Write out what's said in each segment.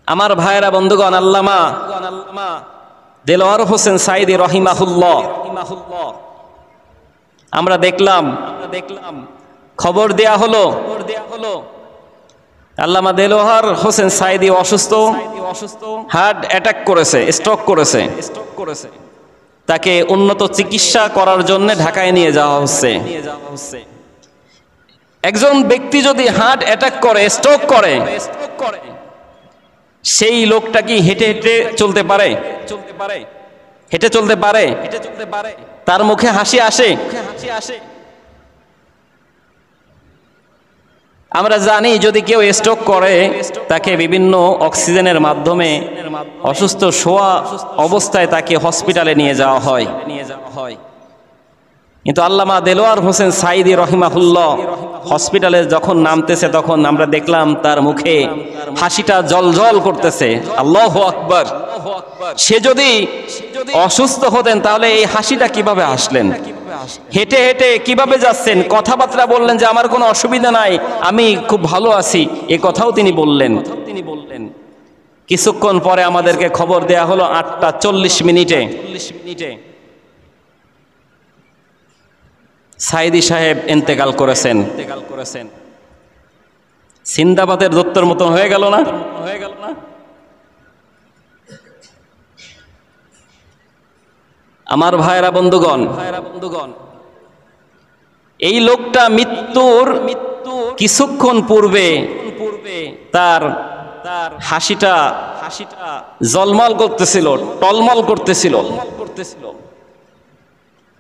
আমার ভাইয়েরা বন্ধুগণ, আল্লামা দেলোয়ার হোসেন সাঈদী রহিমাহুল্লাহ, আমরা দেখলাম খবর দেয়া হলো আল্লামা দেলোয়ার হোসেন সাঈদী অসুস্থ, হার্ট অ্যাটাক করেছে, স্ট্রোক করেছে। তাকে উন্নত চিকিৎসা করার জন্য ঢাকায় নিয়ে যাওয়া হচ্ছে। একজন ব্যক্তি যদি হার্ট অ্যাটাক করে, স্ট্রোক করে, সেই লোকটা কি হেঁটে হেঁটে চলতে পারে? হেঁটে চলতে পারে? তার মুখে হাসি আসে? আমরা জানি যদি কেউ স্ট্রোক করে তাকে বিভিন্ন অক্সিজেনের মাধ্যমে অসুস্থ শোয়া অবস্থায় তাকে হসপিটালে নিয়ে যাওয়া হয়। কিন্তু আল্লামা দেলোয়ার হোসেন সাঈদী রহিমাহুল্লাহ হসপিটালে যখন নামতেছে তখন আমরা দেখলাম তার মুখে হাসিটা জলজল করতেছে। আল্লাহু আকবার! সে যদি অসুস্থ হতেন তাহলে এই হাসিটা কিভাবে আসলেন? হেঁটে হেঁটে কিভাবে যাচ্ছেন? কথাবার্তা বললেন যে আমার কোনো অসুবিধা নাই, আমি খুব ভালো আছি, এ কথাও তিনি বললেন। কিছুক্ষণ পরে আমাদেরকে খবর দেয়া হলো 8:40 সাঈদী সাহেব ইন্তেকাল করেছেন। সিন্দাবাদের দত্তর মতো হয়ে গেল না? আমার ভাইয়েরা বন্ধুগণ, এই লোকটা মৃত্যুর কিছুক্ষণ পূর্বে তার হাসিটা জলমল করতেছিল, টলমল করতেছিল।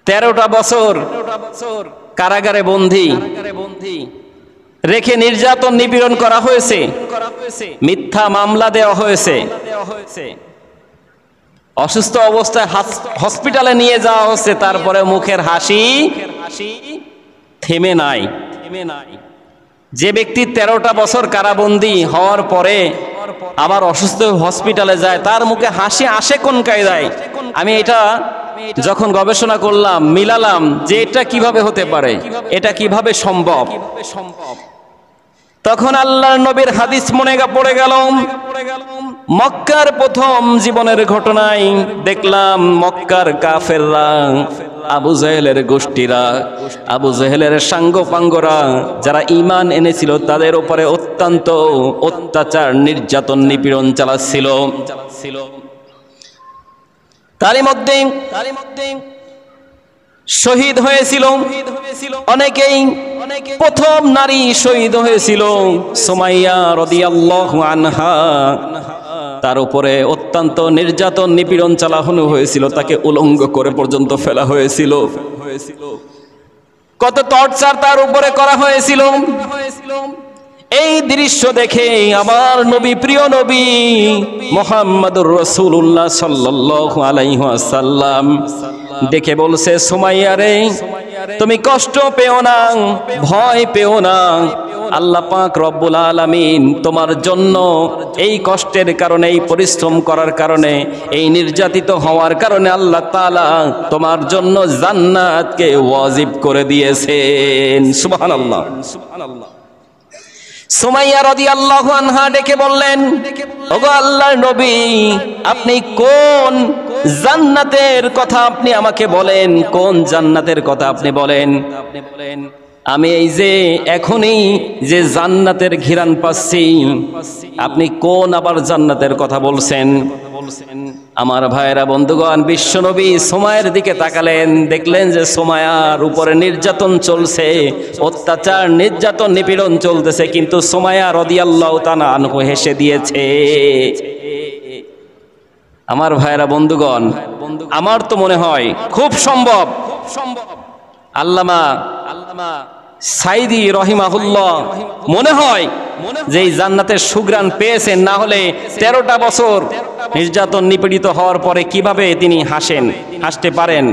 13টা বছর কারাগারে বন্দী রেখে নির্যাতন নিপীড়ন করা হয়েছে, মিথ্যা মামলা দেওয়া হয়েছে, অসুস্থ অবস্থায় হসপিটালে নিয়ে যাওয়া হচ্ছে, তারপরে মুখের হাসি থেমে নাই। যে ব্যক্তি 13টা বছর কারাবন্দী হওয়ার পরে আবার অসুস্থ হসপিটালে যায়, তার মুখে হাসি আসে কোন কায়দায়? আমি এটা যখন গবেষণা করলাম, মিলালাম যে এটা কিভাবে হতে পারে, এটা কিভাবে সম্ভব, তখন আল্লাহর নবীর হাদিস মনে পড়ে গেল। মক্কার প্রথম জীবনের ঘটনায় দেখলাম মক্কার কাফেররা, আবু জেহেলের গোষ্ঠীরা, আবু জেহেলের সাঙ্গপাঙ্গরা যারা ঈমান এনেছিল তাদের উপরে অত্যন্ত অত্যাচার, নির্যাতন, নিপীড়ন চালাচ্ছিল। তারই মধ্যে শহীদ হয়েছিল অনেকেই। প্রথম নারী শহীদ হয়েছিল সুমাইয়া রাদিয়াল্লাহু আনহা। তার উপরে অত্যন্ত নির্যাতন, নিপীড়ন চালানো হয়েছিল, তাকে উলঙ্গ করে পর্যন্ত ফেলা হয়েছিল। কত টর্চার তার উপরে করা হয়েছিল। এই দৃশ্য দেখে আমার নবী, প্রিয় নবী মুহাম্মদুর রাসূলুল্লাহ সাল্লাল্লাহু আলাইহি ওয়াসাল্লাম দেখে বলছে, সুমাইয়া রে, তুমি কষ্ট পেও না, ভয় পেও না। আল্লাহ পাক রব্বুল আলামিন তোমার জন্য এই কষ্টের কারণে, এই পরিশ্রম করার কারণে, এই নির্যাতিত হওয়ার কারণে আল্লাহ তাআলা তোমার জন্য জান্নাতকে ওয়াজিব করে দিয়েছেন। সুবহানাল্লাহ। সুমাইয়া রাদিয়াল্লাহু আনহা ডেকে বললেন, ওগো আল্লাহর নবী, আপনি কোন জান্নাতের কথা আপনি আমাকে বলেন, কোন জান্নাতের কথা আপনি বলেন? আমি এই যে এখনই যে জান্নাতের ঘিরান পাচ্ছি, আপনি কোন আবার জান্নাতের কথা বলছেন? আমার ভাইয়েরা বন্ধুগণ, বিশ্বনবী সুমাইয়ার দিকে তাকালেন, দেখলেন যে সুমাইয়ার উপরে নির্যাতন চলছে, অত্যাচার, নির্যাতন, নিপীড়ন চলতেছে, কিন্তু সুমাইয়া রাদিয়াল্লাহু তাআলা আনহু হেসে দিয়েছে। আমার ভাইয়েরা বন্ধুগণ, আমার তো মনে হয় খুব সম্ভব আল্লামা সাঈদী রহিমাহুল্লাহ মনে হয় যে এই জান্নাতের সুঘ্রাণ পেয়েছেন, না হলে 13টা বছর নির্যাতন, নিপীড়িত হওয়ার পরে কিভাবে তিনি হাসতে পারেন?